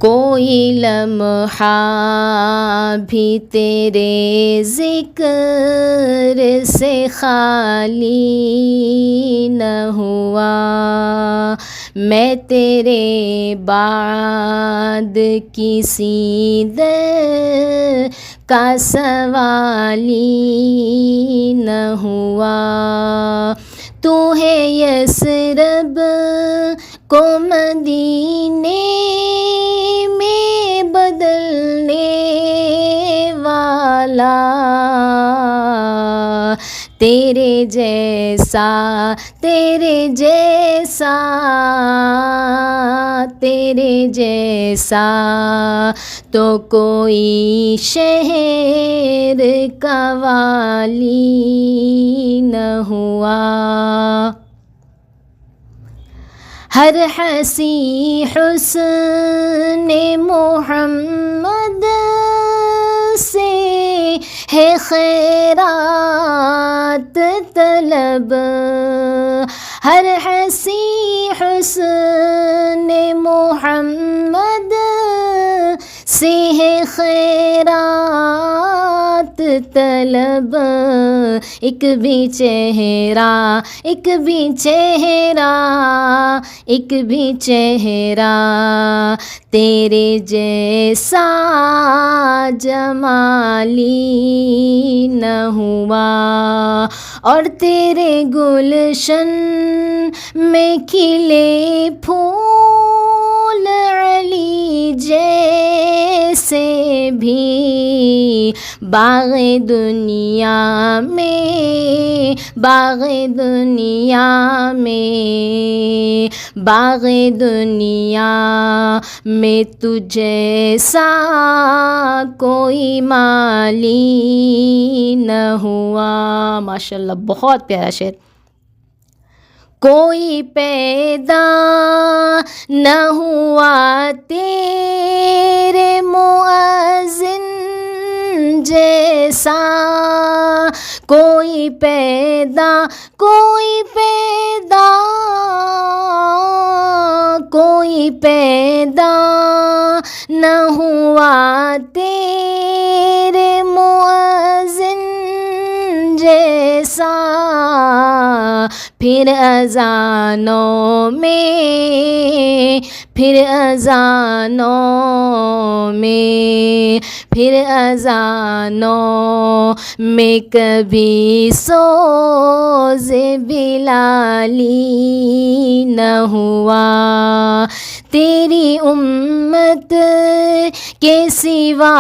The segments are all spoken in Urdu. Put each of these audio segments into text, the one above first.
کوئی لمحہ بھی تیرے ذکر سے خالی نہ ہوا، میں تیرے بعد کسی در کا سوالی نہ ہوا۔ تو ہے یثرب کو مدینے میں بدلنے والا، تیرے جیسا تیرے جیسا تیرے جیسا تو کوئی شہر کا والی نہ ہوا۔ ہر ہنسی حسن محمد سے ہے خیرات طلب، ہر ہنسی حسن محمد سے ہے خیرات طلب، ایک بھی چہرہ ایک بھی چہرہ ایک بھی چہرہ تیرے جیسا جمالی نہ ہوا، اور تیرے گلشن میں کھلے پھول علی جیسے بھی باغ دنیا میں باغ دنیا میں باغ دنیا میں تجھ جیسا کوئی مالی نہ ہوا۔ ماشاءاللہ بہت پیارا شعر۔ کوئی پیدا نہ ہوا تیرے مؤذن جیسا، کوئی پیدا کوئی پیدا کوئی پیدا نہ ہوا تیرے مؤذن جیسا، پھر اذانوں میں پھر اذانوں میں پھر اذانوں میں کبھی سوز بلالی نہ ہوا، تیری امت کے سوا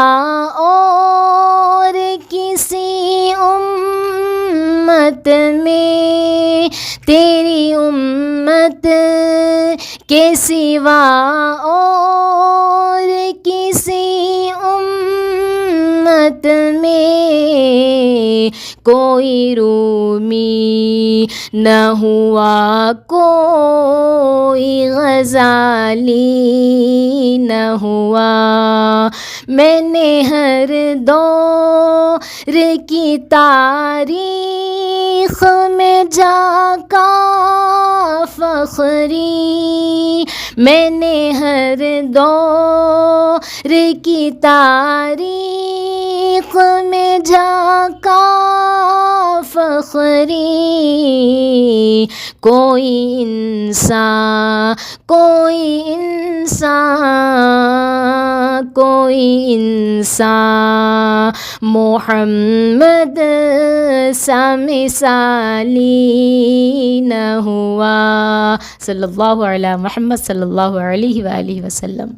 اور کسی امت میں، تیری امت کے سوا اور کسی امت میں کوئی رومی نہ ہوا، کوئی غزالی نہ ہوا، میں نے ہر دور کی تاریخ میں جھانکا فخری، میں نے ہر دور کی تاریخ میں جھانکا فخری، کوئی انسان کوئی انسان کوئی انسان محمد سا مثالی نہ ہوا۔ صلی اللہ علی محمد صلی اللہ علیہ وآلہ وسلم۔